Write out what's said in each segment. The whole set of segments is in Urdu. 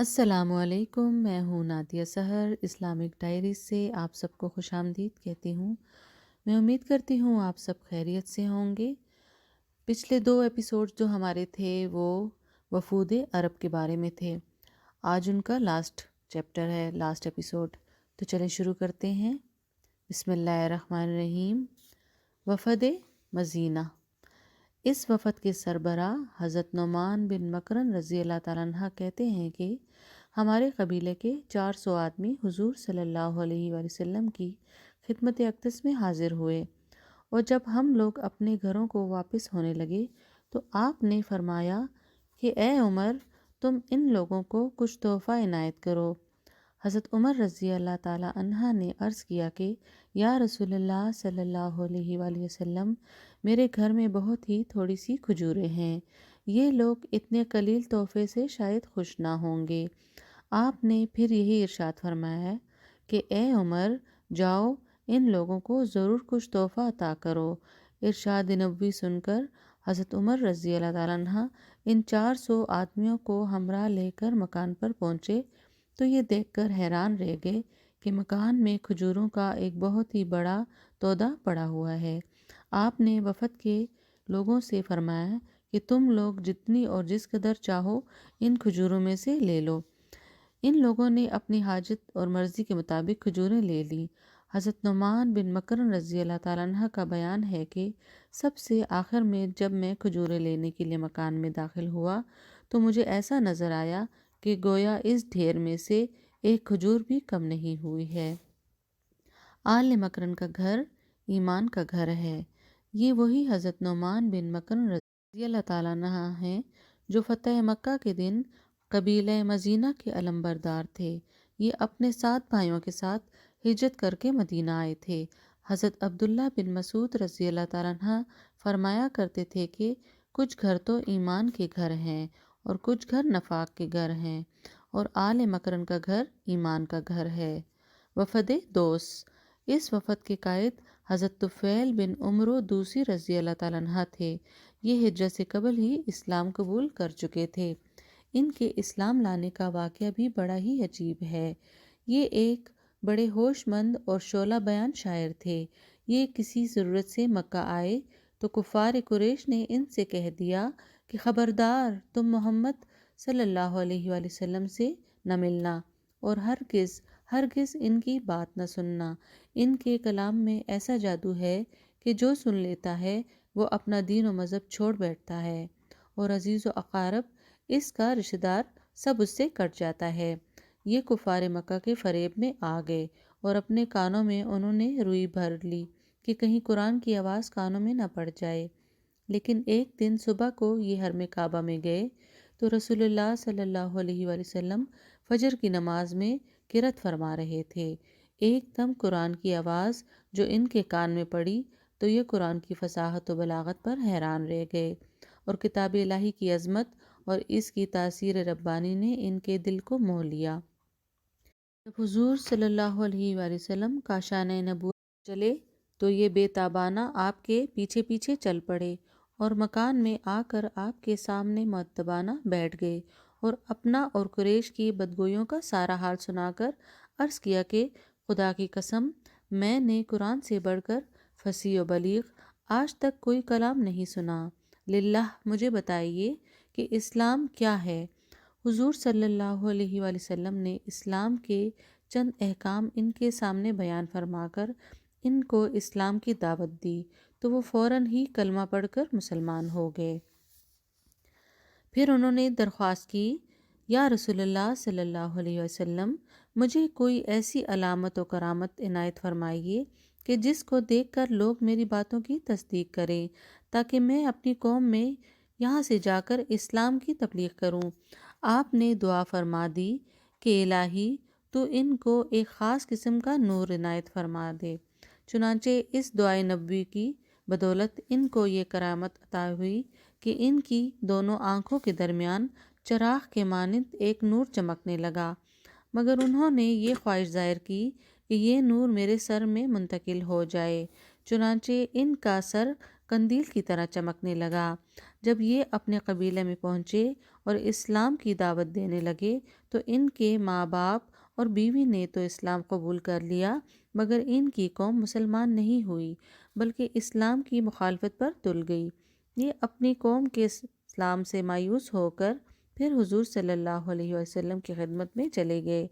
السلام علیکم، میں ہوں نادیہ سحر اسلامک ڈائری سے آپ سب کو خوش آمدید کہتی ہوں۔ میں امید کرتی ہوں آپ سب خیریت سے ہوں گے۔ پچھلے 2 ایپیسوڈ جو ہمارے تھے وہ وفود عرب کے بارے میں تھے۔ آج ان کا لاسٹ چیپٹر ہے، لاسٹ ایپیسوڈ۔ تو چلیں شروع کرتے ہیں۔ بسم اللہ الرحمن الرحیم۔ وفد مدینہ۔ اس وفد کے سربراہ حضرت نعمان بن مکرن رضی اللہ تعالیٰ عنہ کہتے ہیں کہ ہمارے قبیلے کے 400 آدمی حضور صلی اللہ علیہ وآلہ وسلم کی خدمت اقدس میں حاضر ہوئے، اور جب ہم لوگ اپنے گھروں کو واپس ہونے لگے تو آپ نے فرمایا کہ اے عمر، تم ان لوگوں کو کچھ تحفہ عنایت کرو۔ حضرت عمر رضی اللہ تعالیٰ عنہ نے عرض کیا کہ یا رسول اللہ صلی اللہ علیہ وآلہ وسلم، میرے گھر میں بہت ہی تھوڑی سی کھجوریں ہیں، یہ لوگ اتنے قلیل تحفے سے شاید خوش نہ ہوں گے۔ آپ نے پھر یہی ارشاد فرمایا کہ اے عمر، جاؤ ان لوگوں کو ضرور کچھ تحفہ عطا کرو۔ ارشاد نبوی سن کر حضرت عمر رضی اللہ تعالیٰ عنہ ان 400 آدمیوں کو ہمراہ لے کر مکان پر پہنچے تو یہ دیکھ کر حیران رہ گئے کہ مکان میں کھجوروں کا ایک بہت ہی بڑا تودہ پڑا ہوا ہے۔ آپ نے وفد کے لوگوں سے فرمایا کہ تم لوگ جتنی اور جس قدر چاہو ان کھجوروں میں سے لے لو۔ ان لوگوں نے اپنی حاجت اور مرضی کے مطابق کھجوریں لے لیں۔ حضرت نعمان بن مکرن رضی اللہ تعالیٰ عنہ کا بیان ہے کہ سب سے آخر میں جب میں کھجوریں لینے کے لیے مکان میں داخل ہوا تو مجھے ایسا نظر آیا کہ گویا اس ڈھیر میں سے ایک کھجور بھی کم نہیں ہوئی ہے۔ آل مکرن کا گھر ایمان کا گھر ہے۔ یہ وہی حضرت نعمان بن مکرن رضی اللہ تعالیٰ عنہ ہیں جو فتح مکہ کے دن قبیلہ مدینہ کے علمبردار تھے۔ یہ اپنے 7 بھائیوں کے ساتھ ہجرت کر کے مدینہ آئے تھے۔ حضرت عبداللہ بن مسعود رضی اللہ تعالیٰ عنہ فرمایا کرتے تھے کہ کچھ گھر تو ایمان کے گھر ہیں اور کچھ گھر نفاق کے گھر ہیں، اور آل مکرن کا گھر ایمان کا گھر ہے۔ وفد دوس۔ اس وفد کے قائد حضرت طفیل بن عمرو دوسی رضی اللہ تعالیٰ عنہ تھے۔ یہ ہجرت سے قبل ہی اسلام قبول کر چکے تھے۔ ان کے اسلام لانے کا واقعہ بھی بڑا ہی عجیب ہے۔ یہ ایک بڑے ہوش مند اور شعلہ بیان شاعر تھے۔ یہ کسی ضرورت سے مکہ آئے تو کفار قریش نے ان سے کہہ دیا کہ خبردار، تم محمد صلی اللہ علیہ وآلہ وسلم سے نہ ملنا اور ہرگز ہرگز ان کی بات نہ سننا۔ ان کے کلام میں ایسا جادو ہے کہ جو سن لیتا ہے وہ اپنا دین و مذہب چھوڑ بیٹھتا ہے، اور عزیز و اقارب اس کا رشتہ دار سب اس سے کٹ جاتا ہے۔ یہ کفار مکہ کے فریب میں آ گئے اور اپنے کانوں میں انہوں نے روئی بھر لی کہ کہیں قرآن کی آواز کانوں میں نہ پڑ جائے۔ لیکن ایک دن صبح کو یہ حرم کعبہ میں گئے تو رسول اللہ صلی اللہ علیہ وآلہ وسلم فجر کی نماز میں قرأت فرما رہے تھے۔ ایک دم قرآن کی آواز جو ان کے کان میں پڑی تو یہ قرآن کی فصاحت و بلاغت پر حیران رہ گئے، اور کتاب الہی کی عظمت اور اس کی تاثیر ربانی نے ان کے دل کو موہ لیا۔ جب حضور صلی اللہ علیہ وآلہ وسلم کاشان نبوت چلے تو یہ بے تابانہ آپ کے پیچھے پیچھے چل پڑے اور مکان میں آ کر آپ کے سامنے مؤدبانہ بیٹھ گئے، اور اپنا اور قریش کی بدگوئیوں کا سارا حال سنا کر عرض کیا کہ خدا کی قسم، میں نے قرآن سے بڑھ کر فصیح و بلیغ آج تک کوئی کلام نہیں سنا۔ للہ مجھے بتائیے کہ اسلام کیا ہے۔ حضور صلی اللہ علیہ وآلہ وسلم نے اسلام کے چند احکام ان کے سامنے بیان فرما کر ان کو اسلام کی دعوت دی تو وہ فوراً ہی کلمہ پڑھ کر مسلمان ہو گئے۔ پھر انہوں نے درخواست کی، یا رسول اللہ صلی اللہ علیہ وسلم، مجھے کوئی ایسی علامت و کرامت عنایت فرمائیے کہ جس کو دیکھ کر لوگ میری باتوں کی تصدیق کریں، تاکہ میں اپنی قوم میں یہاں سے جا کر اسلام کی تبلیغ کروں۔ آپ نے دعا فرما دی کہ الہی تو ان کو ایک خاص قسم کا نور عنایت فرما دے۔ چنانچہ اس دعائے نبوی کی بدولت ان کو یہ کرامت عطا ہوئی کہ ان کی دونوں آنکھوں کے درمیان چراغ کے مانند ایک نور چمکنے لگا، مگر انہوں نے یہ خواہش ظاہر کی کہ یہ نور میرے سر میں منتقل ہو جائے۔ چنانچہ ان کا سر قندیل کی طرح چمکنے لگا۔ جب یہ اپنے قبیلے میں پہنچے اور اسلام کی دعوت دینے لگے تو ان کے ماں باپ اور بیوی نے تو اسلام قبول کر لیا، مگر ان کی قوم مسلمان نہیں ہوئی بلکہ اسلام کی مخالفت پر تل گئی۔ یہ اپنی قوم کے اسلام سے مایوس ہو کر پھر حضور صلی اللہ علیہ وسلم کی خدمت میں چلے گئے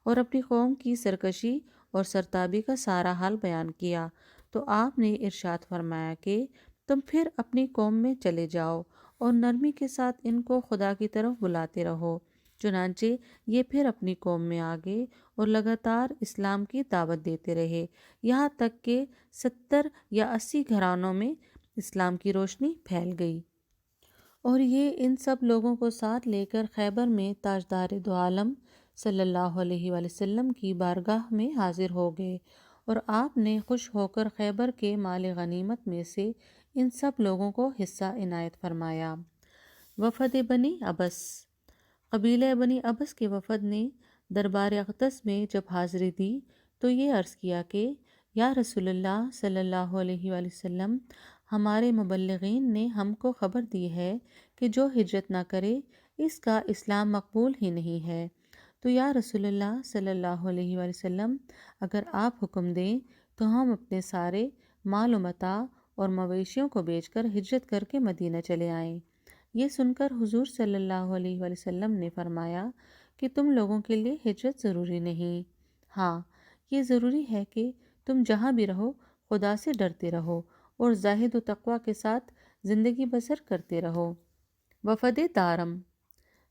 اور اپنی قوم کی سرکشی اور سرتابی کا سارا حال بیان کیا، تو آپ نے ارشاد فرمایا کہ تم پھر اپنی قوم میں چلے جاؤ اور نرمی کے ساتھ ان کو خدا کی طرف بلاتے رہو۔ چنانچہ یہ پھر اپنی قوم میں آگے اور لگاتار اسلام کی دعوت دیتے رہے، یہاں تک کہ 70 یا 80 گھرانوں میں اسلام کی روشنی پھیل گئی۔ اور یہ ان سب لوگوں کو ساتھ لے کر خیبر میں تاجدار دو عالم صلی اللہ علیہ وآلہ وسلم کی بارگاہ میں حاضر ہو گئے، اور آپ نے خوش ہو کر خیبر کے مال غنیمت میں سے ان سب لوگوں کو حصہ عنایت فرمایا۔ وفد بنی ابس۔ قبیلہ بنی ابس کے وفد نے دربار اقدس میں جب حاضری دی تو یہ عرض کیا کہ یا رسول اللہ صلی اللہ علیہ وآلہ وسلم، ہمارے مبلغین نے ہم کو خبر دی ہے کہ جو ہجرت نہ کرے اس کا اسلام مقبول ہی نہیں ہے، تو یا رسول اللہ صلی اللہ علیہ وآلہ وسلم، اگر آپ حکم دیں تو ہم اپنے سارے مال و متاع اور مویشیوں کو بیچ کر ہجرت کر کے مدینہ چلے آئیں۔ یہ سن کر حضور صلی اللہ علیہ وآلہ وسلم نے فرمایا کہ تم لوگوں کے لیے ہجرت ضروری نہیں، ہاں یہ ضروری ہے کہ تم جہاں بھی رہو خدا سے ڈرتے رہو اور زاہد و تقوی کے ساتھ زندگی بسر کرتے رہو۔ وفد دارم۔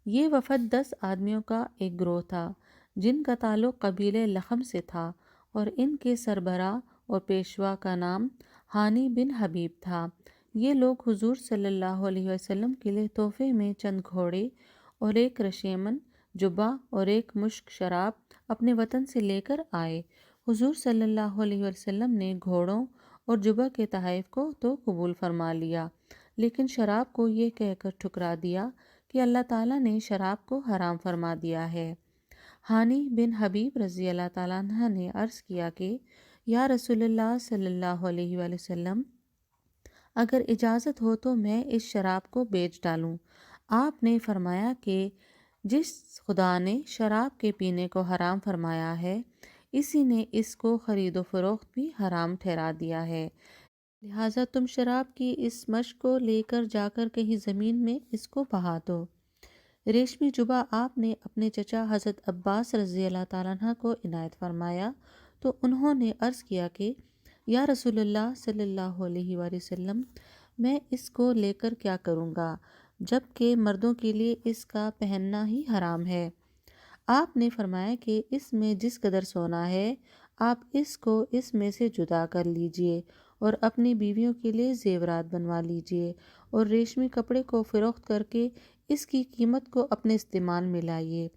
یہ وفد 10 آدمیوں کا ایک گروہ تھا جن کا تعلق قبیلہ لخم سے تھا، اور ان کے سربراہ اور پیشوا کا نام ہانی بن حبیب تھا۔ یہ لوگ حضور صلی اللہ علیہ وسلم کے لیے تحفے میں چند گھوڑے اور ایک رشیمن جبہ اور ایک مشک شراب اپنے وطن سے لے کر آئے۔ حضور صلی اللہ علیہ وسلم نے گھوڑوں اور جبہ کے تحائف کو تو قبول فرما لیا، لیکن شراب کو یہ کہہ کر ٹھکرا دیا کہ اللہ تعالیٰ نے شراب کو حرام فرما دیا ہے۔ ہانی بن حبیب رضی اللہ تعالیٰ عنہ نے عرض کیا کہ یا رسول اللہ صلی اللہ علیہ وآلہ وسلم، اگر اجازت ہو تو میں اس شراب کو بیچ ڈالوں۔ آپ نے فرمایا کہ جس خدا نے شراب کے پینے کو حرام فرمایا ہے اسی نے اس کو خرید و فروخت بھی حرام ٹھہرا دیا ہے، لہٰذا تم شراب کی اس مشک کو لے کر جا کر کہیں زمین میں اس کو بہا دو۔ ریشمی جبہ آپ نے اپنے چچا حضرت عباس رضی اللہ تعالیٰ عنہ کو عنایت فرمایا، تو انہوں نے عرض کیا کہ یا رسول اللہ صلی اللہ علیہ وآلہ وسلم، میں اس کو لے کر کیا کروں گا جبکہ مردوں کے لیے اس کا پہننا ہی حرام ہے۔ آپ نے فرمایا کہ اس میں جس قدر سونا ہے آپ اس کو اس میں سے جدا کر لیجئے اور اپنی بیویوں کے لیے زیورات بنوا لیجئے، اور ریشمی کپڑے کو فروخت کر کے اس کی قیمت کو اپنے استعمال میں لائیے۔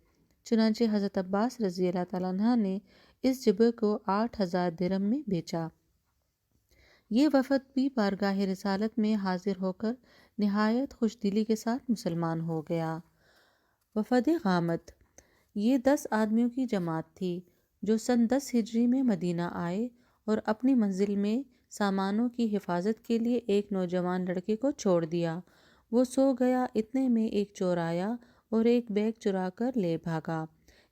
چنانچہ حضرت عباس رضی اللہ تعالیٰ عنہ نے اس جبے کو 8000 درہم میں بیچا۔ یہ وفد بھی بارگاہ رسالت میں حاضر ہو کر نہایت خوش دلی کے ساتھ مسلمان ہو گیا۔ وفد غامد۔ یہ 10 آدمیوں کی جماعت تھی جو سن 10 ہجری میں مدینہ آئے اور اپنی منزل میں سامانوں کی حفاظت کے لیے ایک نوجوان لڑکے کو چھوڑ دیا۔ وہ سو گیا، اتنے میں ایک چور آیا اور ایک بیگ چرا کر لے بھاگا۔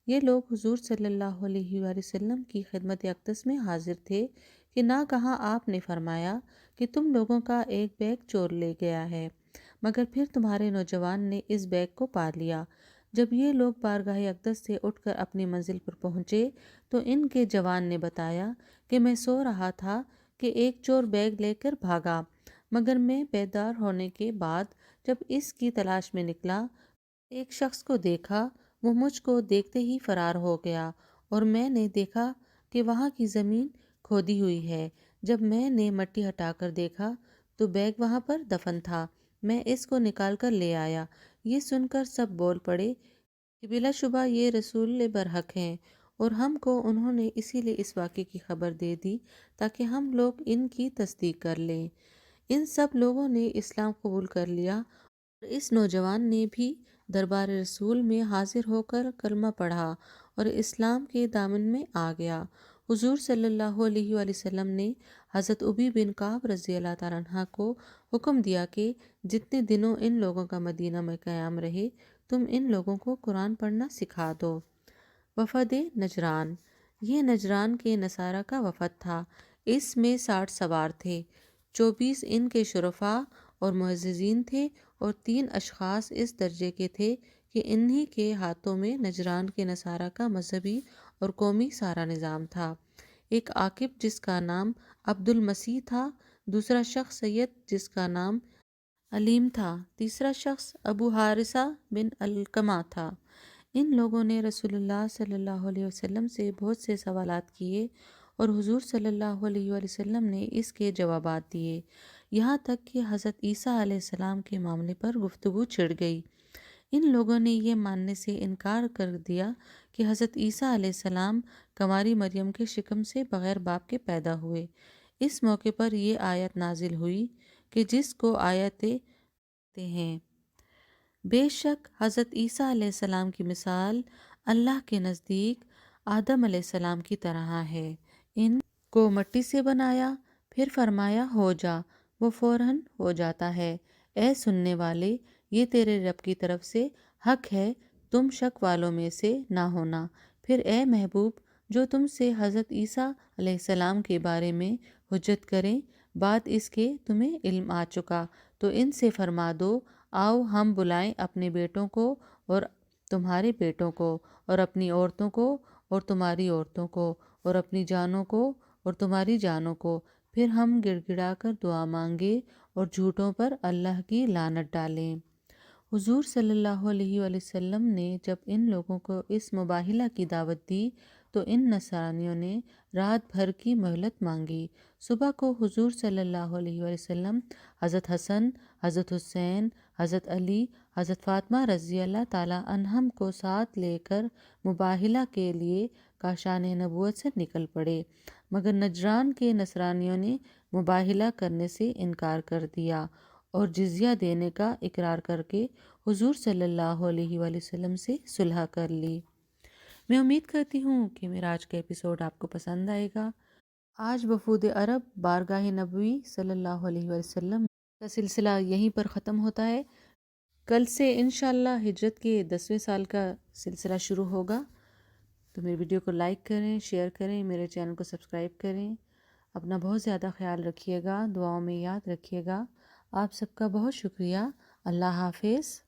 یہ لوگ حضور صلی اللہ علیہ وآلہ وسلم کی خدمت اقدس میں حاضر تھے کہ ناگہاں آپ نے فرمایا کہ تم لوگوں کا ایک بیگ چور لے گیا ہے، مگر پھر تمہارے نوجوان نے اس بیگ کو پا لیا۔ جب یہ لوگ بارگاہ اقدس سے اٹھ کر اپنی منزل پر پہنچے تو ان کے جوان نے بتایا کہ میں سو رہا تھا کہ ایک چور بیگ لے کر بھاگا، مگر میں بیدار ہونے کے بعد جب اس کی تلاش میں نکلا ایک شخص کو دیکھا، وہ مجھ کو دیکھتے ہی فرار ہو گیا، اور میں نے دیکھا کہ وہاں کی زمین کھودی ہوئی ہے۔ جب میں نے مٹی ہٹا کر دیکھا تو بیگ وہاں پر دفن تھا، میں اس کو نکال کر لے آیا۔ یہ سن کر سب بول پڑے کہ بلا شبہ یہ رسول برحق ہیں، اور ہم کو انہوں نے اسی لیے اس واقعے کی خبر دے دی تاکہ ہم لوگ ان کی تصدیق کر لیں۔ ان سب لوگوں نے اسلام قبول کر لیا، اور اس نوجوان نے بھی دربار رسول میں حاضر ہو کر کلمہ پڑھا اور اسلام کے دامن میں آ گیا۔ حضور صلی اللہ علیہ وآلہ وسلم نے حضرت ابی بن کعب رضی اللہ تعالیٰ عنہ کو حکم دیا کہ جتنے دنوں ان لوگوں کا مدینہ میں قیام رہے تم ان لوگوں کو قرآن پڑھنا سکھا دو۔ وفد نجران، یہ نجران کے نصارہ کا وفد تھا۔ اس میں 60 سوار تھے، 24 ان کے شرفاء اور معززین تھے، اور 3 اشخاص اس درجے کے تھے کہ انہی کے ہاتھوں میں نجران کے نصارہ کا مذہبی اور قومی سارا نظام تھا۔ ایک عاقب جس کا نام عبد المسیح تھا، دوسرا شخص سید جس کا نام علیم تھا، تیسرا شخص ابو حارثہ بن علقمہ تھا۔ ان لوگوں نے رسول اللہ صلی اللہ علیہ وسلم سے بہت سے سوالات کیے اور حضور صلی اللہ علیہ وسلم نے اس کے جوابات دیے، یہاں تک کہ حضرت عیسیٰ علیہ السلام کے معاملے پر گفتگو چھڑ گئی۔ ان لوگوں نے یہ ماننے سے انکار کر دیا کہ حضرت عیسیٰ علیہ السلام کنواری مریم کے شکم سے بغیر باپ کے پیدا ہوئے۔ اس موقع پر یہ آیت نازل ہوئی کہ جس کو آیتیں کہتے ہیں، بے شک حضرت عیسیٰ علیہ السلام کی مثال اللہ کے نزدیک آدم علیہ السلام کی طرح ہے۔ ان کو مٹی سے بنایا، پھر فرمایا ہو جا، وہ فوراً ہو جاتا ہے۔ اے سننے والے، یہ تیرے رب کی طرف سے حق ہے، تم شک والوں میں سے نہ ہونا۔ پھر اے محبوب، جو تم سے حضرت عیسیٰ علیہ السلام کے بارے میں حجت کریں، بات اس کے تمہیں علم آ چکا، تو ان سے فرما دو، آؤ ہم بلائیں اپنے بیٹوں کو اور تمہارے بیٹوں کو، اور اپنی عورتوں کو اور تمہاری عورتوں کو، اور اپنی جانوں کو اور تمہاری جانوں کو، پھر ہم گڑ گڑا کر دعا مانگے اور جھوٹوں پر اللہ کی لعنت ڈالیں۔ حضور صلی اللہ علیہ وآلہ وسلم نے جب ان لوگوں کو اس مباہلہ کی دعوت دی تو ان نصرانیوں نے رات بھر کی مہلت مانگی۔ صبح کو حضور صلی اللہ علیہ وآلہ وسلم حضرت حسن، حضرت حسین، حضرت علی، حضرت فاطمہ رضی اللہ تعالیٰ عنہم کو ساتھ لے کر مباہلہ کے لیے کاشان نبوت سے نکل پڑے، مگر نجران کے نصرانیوں نے مباہلہ کرنے سے انکار کر دیا اور جزیہ دینے کا اقرار کر کے حضور صلی اللہ علیہ وآلہ وسلم سے صلح کر لی۔ میں امید کرتی ہوں کہ میرا آج کا ایپیسوڈ آپ کو پسند آئے گا۔ آج وفود عرب بارگاہ نبوی صلی اللہ علیہ وسلم کا سلسلہ یہیں پر ختم ہوتا ہے۔ کل سے انشاءاللہ ہجرت کے 10ویں سال کا سلسلہ شروع ہوگا۔ تو میری ویڈیو کو لائک کریں، شیئر کریں، میرے چینل کو سبسکرائب کریں۔ اپنا بہت زیادہ خیال رکھیے گا، دعاؤں میں یاد رکھیے گا۔ آپ سب کا بہت شکریہ۔ اللہ حافظ۔